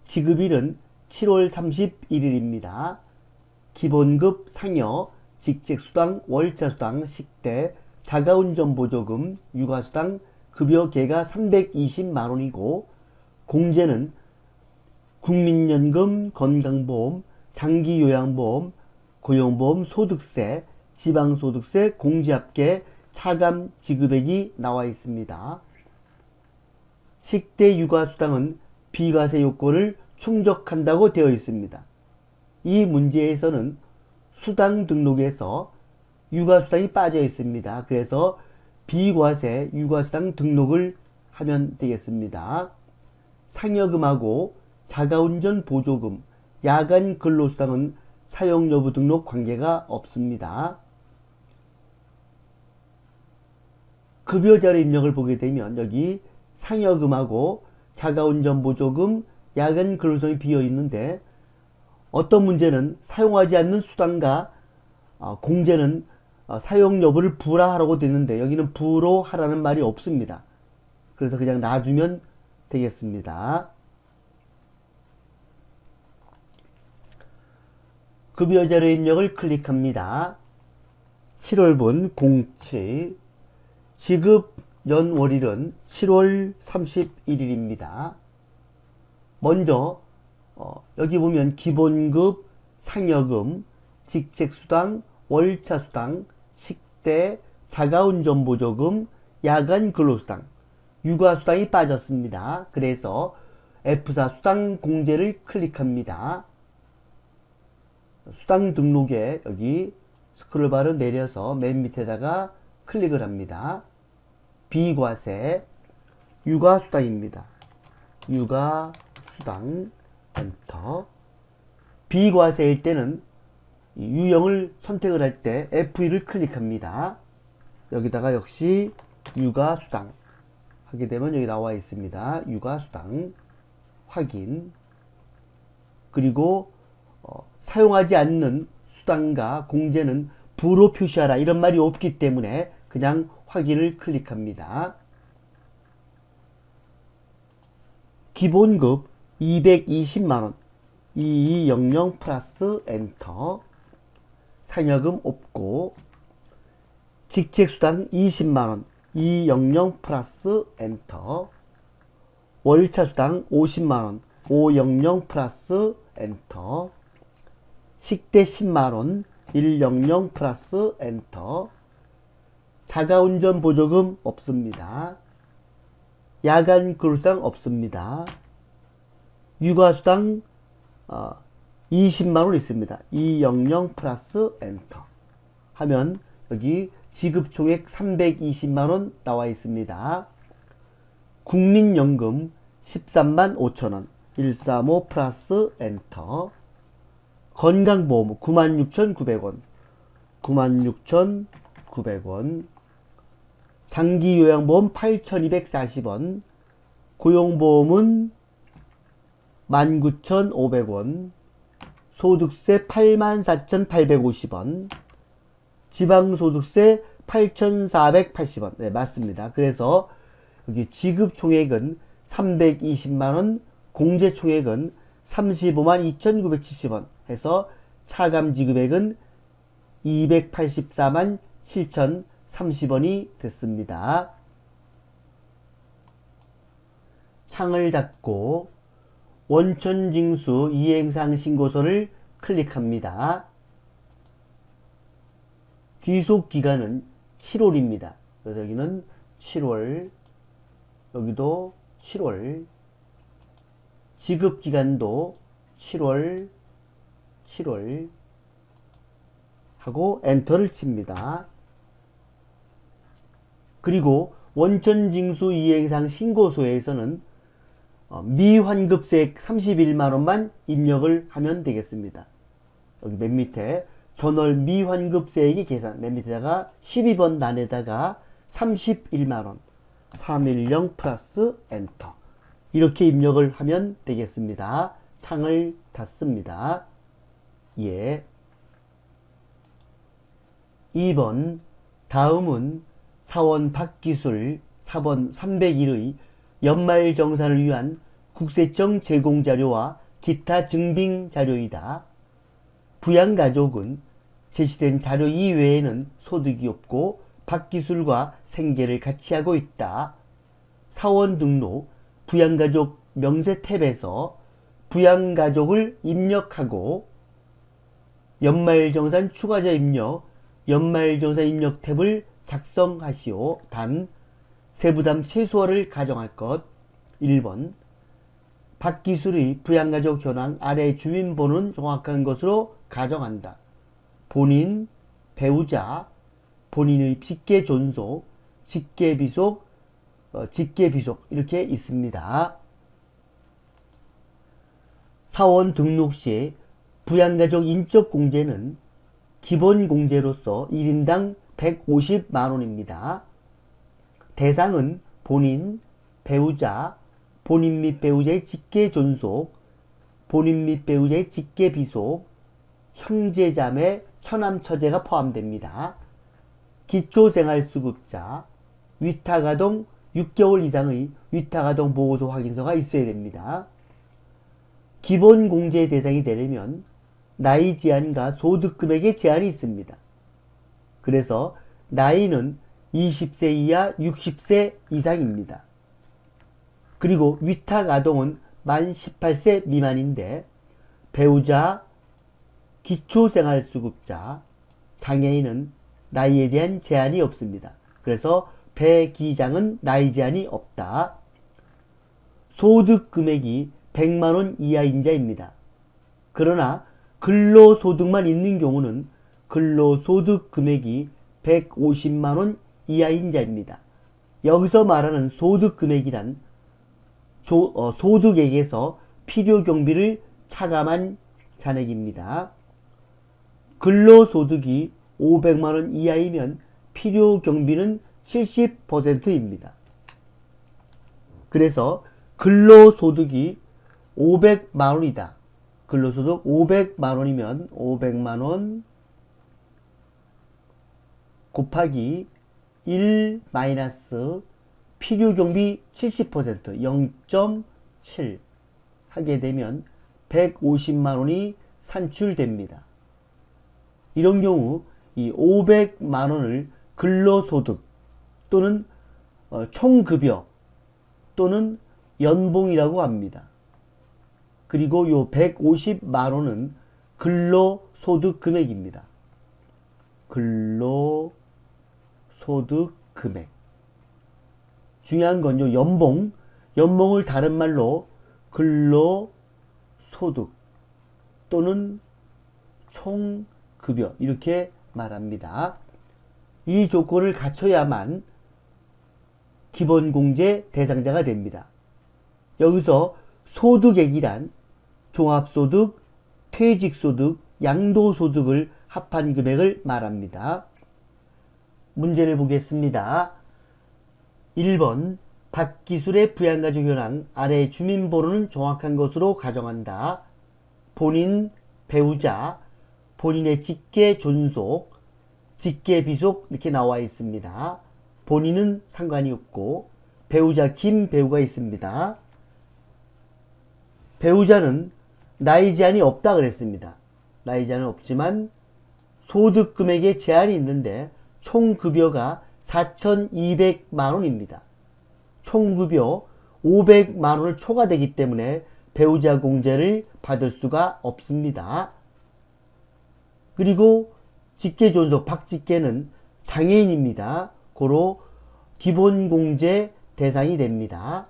A: 지급일은 7월 31일입니다. 기본급, 상여, 직책수당, 월차수당, 식대, 자가운전보조금, 육아수당, 급여계가 320만원이고 공제는 국민연금, 건강보험, 장기요양보험, 고용보험, 소득세, 지방소득세, 공제합계, 차감 지급액이 나와 있습니다. 식대 육아수당은 비과세 요건을 충족한다고 되어 있습니다. 이 문제에서는 수당 등록에서 육아수당이 빠져 있습니다. 그래서 비과세 육아수당 등록을 하면 되겠습니다. 상여금하고 자가운전 보조금, 야간 근로수당은 사용여부 등록 관계가 없습니다. 급여자료 입력을 보게 되면 여기 상여금하고 자가운전 보조금, 야간 근로수당이 비어 있는데 어떤 문제는 사용하지 않는 수당과 공제는 사용 여부를 불하하라고 되는데 여기는 불호하라는 말이 없습니다. 그래서 그냥 놔두면 되겠습니다. 급여자료 입력을 클릭합니다. 7월분 07 지급 연월일은 7월 31일입니다. 먼저 여기 보면 기본급, 상여금, 직책수당, 월차수당, 식대, 자가운전보조금, 야간 근로수당, 육아수당이 빠졌습니다. 그래서 F4 수당 공제를 클릭합니다. 수당 등록에 여기 스크롤바를 내려서 맨 밑에다가 클릭을 합니다. 비과세 육아수당입니다. 육아수당 엔터. 비과세일 때는 유형을 선택을 할 때 F1을 클릭합니다. 여기다가 역시 육아수당 하게 되면 여기 나와 있습니다. 육아수당 확인. 그리고 사용하지 않는 수당과 공제는 부로 표시하라 이런 말이 없기 때문에 그냥 확인을 클릭합니다. 기본급 220만원 2200 플러스 엔터. 상여금 없고 직책수당 20만원 200 플러스 엔터. 월차수당 50만원 500 플러스 엔터. 식대 10만원 100 플러스 엔터. 자가운전 보조금 없습니다. 야간 근로수당 없습니다. 육아수당 20만원 있습니다. 200 플러스 엔터 하면 여기 지급총액 320만원 나와 있습니다. 국민연금 13만 5천원 135 플러스 엔터. 건강보험 96,900원, 96,900원, 장기요양보험 8,240원, 고용보험은 19,500원, 소득세 84,850원, 지방소득세 8,480원. 네, 맞습니다. 그래서 여기 지급총액은 320만원, 공제총액은 35만 2,970원 해서 차감지급액은 284만 7,030원이 됐습니다. 창을 닫고 원천징수 이행사항 신고서를 클릭합니다. 귀속기간은 7월입니다. 그래서 여기는 7월, 여기도 7월, 지급기간도 7월 하고 엔터를 칩니다. 그리고 원천징수 이행사항 신고서에서는 미환급세액 31만원만 입력을 하면 되겠습니다. 여기 맨 밑에 전월 미환급세액이 계산, 맨 밑에다가 12번 단에다가 31만원 310 플러스 엔터 이렇게 입력을 하면 되겠습니다. 창을 닫습니다. 예. 2번 다음은 사원 박기술 4번 301의 연말정산을 위한 국세청 제공자료와 기타 증빙자료이다. 부양가족은 제시된 자료 이외에는 소득이 없고 박기술과 생계를 같이 하고 있다. 사원 등록 부양가족 명세 탭에서 부양가족을 입력하고 연말정산 추가자 입력, 연말정산 입력 탭을 작성하시오. 단 세부담 최소화를 가정할 것. 1번 박기술의 부양가족 현황 아래 주민번호는 정확한 것으로 가정한다. 본인, 배우자, 본인의 직계존속, 직계비속, 직계비속 이렇게 있습니다. 사원 등록 시 부양가족 인적공제는 기본공제로서 1인당 150만원입니다. 대상은 본인, 배우자, 본인 및 배우자의 직계존속, 본인 및 배우자의 직계비속, 형제자매, 처남처제가 포함됩니다. 기초생활수급자, 위탁아동 6개월 이상의 위탁아동 보고서 확인서가 있어야 됩니다. 기본공제 대상이 되려면 나이 제한과 소득금액의 제한이 있습니다. 그래서 나이는 20세 이하 60세 이상입니다. 그리고 위탁아동은 만 18세 미만인데 배우자, 기초생활수급자, 장애인은 나이에 대한 제한이 없습니다. 그래서 배기장은 나이 제한이 없다. 소득금액이 100만원 이하인 자입니다. 그러나 근로소득만 있는 경우는 근로소득금액이 150만원 이하인 자입니다. 여기서 말하는 소득금액이란 소득액에서 필요경비를 차감한 잔액입니다. 근로소득이 500만원 이하이면 필요경비는 70%입니다. 그래서 근로소득이 500만원이다. 근로소득 500만원이면 500만원 곱하기 1 마이너스 필요경비 70% 0.7 하게 되면 150만원이 산출됩니다. 이런 경우 이 500만원을 근로소득 또는 총급여 또는 연봉이라고 합니다. 그리고 요 150만원은 근로소득 금액입니다. 근로소득 금액. 중요한 건 요 연봉을 다른 말로 근로소득 또는 총급여 이렇게 말합니다. 이 조건을 갖춰야만 기본공제 대상자가 됩니다. 여기서 소득액이란 종합소득, 퇴직소득, 양도소득을 합한 금액을 말합니다. 문제를 보겠습니다. 1번 박기술의 부양가족 현황 아래 주민번호는 정확한 것으로 가정한다. 본인, 배우자, 본인의 직계 존속, 직계 비속 이렇게 나와 있습니다. 본인은 상관이 없고 배우자 김 배우가 있습니다. 배우자는 나이 제한이 없다 그랬습니다. 나이 제한은 없지만 소득 금액에 제한이 있는데 총급여가 4,200만원입니다. 총급여 500만원을 초과되기 때문에 배우자 공제를 받을 수가 없습니다. 그리고 직계존속 박직계는 장애인입니다. 고로 기본공제 대상이 됩니다.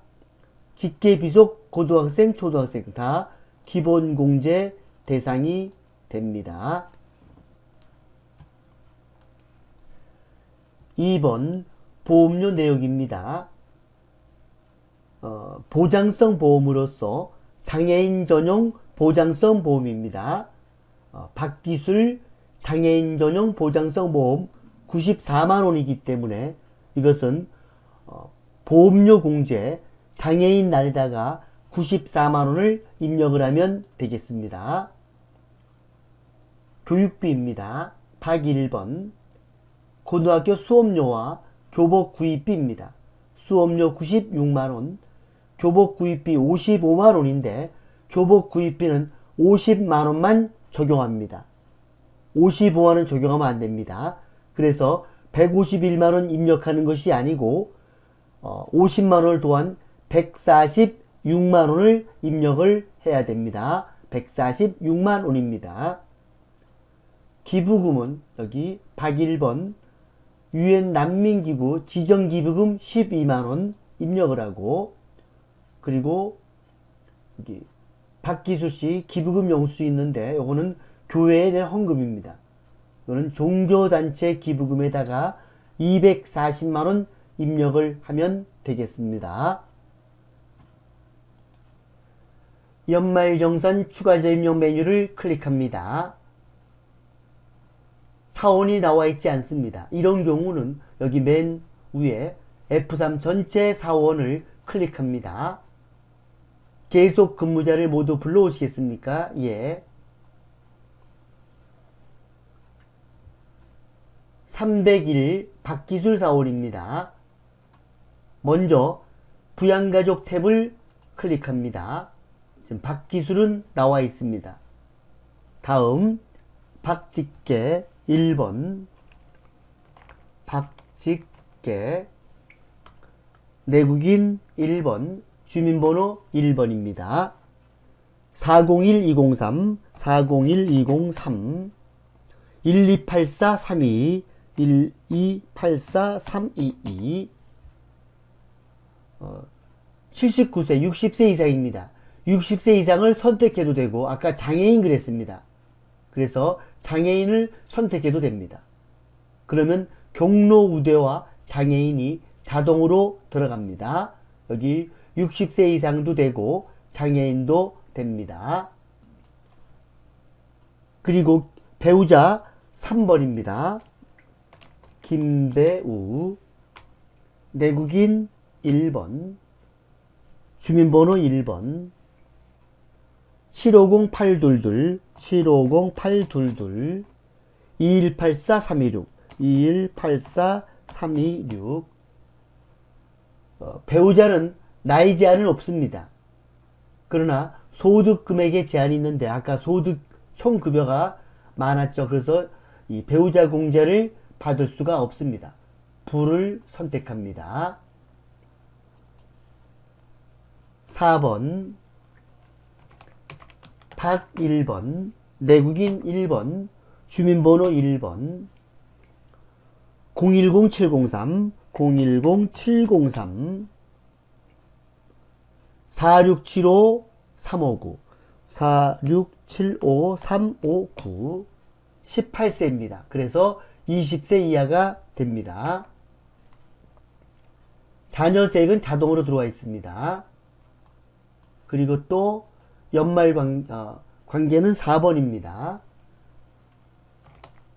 A: 직계비속 고등학생, 초등학생 다 기본공제 대상이 됩니다. 2번 보험료 내역입니다. 보장성 보험으로서 장애인 전용 보장성 보험입니다. 박기술 장애인 전용 보장성 보험 94만원이기 때문에 이것은 보험료 공제 장애인 날에다가 94만원을 입력을 하면 되겠습니다. 교육비입니다. 박 1번 고등학교 수업료와 교복 구입비입니다. 수업료 96만원, 교복 구입비 55만원인데 교복 구입비는 50만원만 적용합니다. 55만원 적용하면 안됩니다. 그래서 151만원 입력하는 것이 아니고 50만원을 더한 146만원을 입력을 해야 됩니다. 146만원입니다. 기부금은 여기 박 1번 유엔 난민기구 지정기부금 12만원 입력을 하고, 그리고 여기 박기수씨 기부금 영수 있는데 요거는 교회에 낸 헌금입니다. 이거는 종교단체 기부금에다가 240만원 입력을 하면 되겠습니다. 연말정산 추가자 입력 메뉴를 클릭합니다. 사원이 나와 있지 않습니다. 이런 경우는 여기 맨 위에 F3 전체 사원을 클릭합니다. 계속 근무자를 모두 불러오시겠습니까? 예. 301 박기술 사원입니다. 먼저 부양가족 탭을 클릭합니다. 지금 박기술은 나와 있습니다. 다음 박직계 1번 박직계 내국인 1번 주민번호 1번입니다. 401203 401203 1284322 1284322 79세 60세 이상입니다. 60세 이상을 선택해도 되고 아까 장애인 그랬습니다. 그래서 장애인을 선택해도 됩니다. 그러면 경로 우대와 장애인이 자동으로 들어갑니다. 여기 60세 이상도 되고 장애인도 됩니다. 그리고 배우자 3번입니다. 김배우 내국인 1번 주민번호 1번 750822 750822 2184326 2184326 배우자는 나이 제한은 없습니다. 그러나 소득 금액에 제한이 있는데 아까 소득 총급여가 많았죠. 그래서 이 배우자 공제를 받을 수가 없습니다. 불을 선택합니다. 4번 박 1번 내국인 1번 주민번호 1번 010703 010703 4675 359 4675 359 18세입니다. 그래서 20세 이하가 됩니다. 자녀세액은 자동으로 들어와 있습니다. 그리고 또 연말 관계는 4번입니다.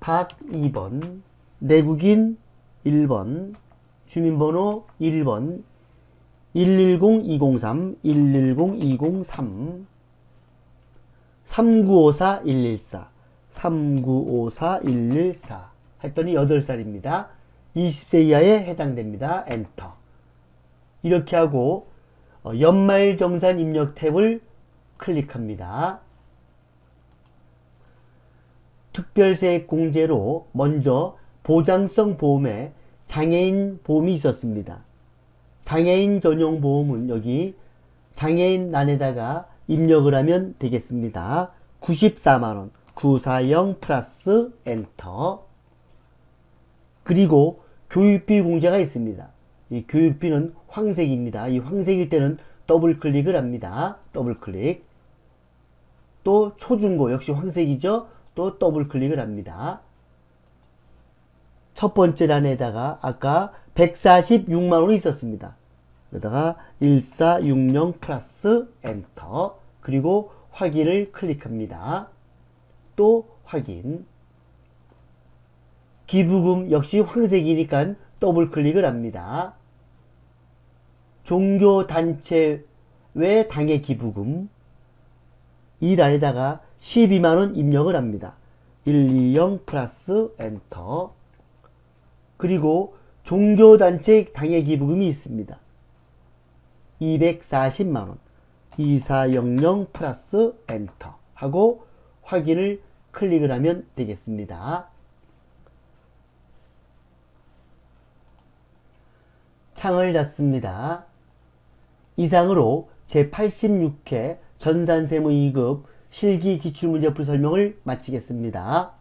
A: 박 2번, 내국인 1번, 주민번호 1번, 110-203, 110-203, 3954-114, 3954-114 했더니 8살입니다. 20세 이하에 해당됩니다. 엔터. 이렇게 하고 연말정산 입력 탭을 클릭합니다. 특별세액공제로 먼저 보장성 보험에 장애인 보험이 있었습니다. 장애인 전용 보험은 여기 장애인란에다가 입력을 하면 되겠습니다. 94만원 940 플러스 엔터. 그리고 교육비 공제가 있습니다. 이 교육비는 황색입니다. 이 황색일 때는 더블 클릭을 합니다. 더블 클릭. 또 초중고 역시 황색이죠. 또 더블 클릭을 합니다. 첫 번째 란에다가 아까 146만원이 있었습니다. 여기다가 1460 플러스 엔터. 그리고 확인을 클릭합니다. 또 확인. 기부금 역시 황색이니까 더블 클릭을 합니다. 종교단체 외 당해 기부금 이 란에다가 12만원 입력을 합니다. 120 플러스 엔터. 그리고 종교단체 당해 기부금이 있습니다. 240만원 2400 플러스 엔터 하고 확인을 클릭을 하면 되겠습니다. 창을 닫습니다. 이상으로 제86회 전산세무 2급 실기 기출문제 풀 설명을 마치겠습니다.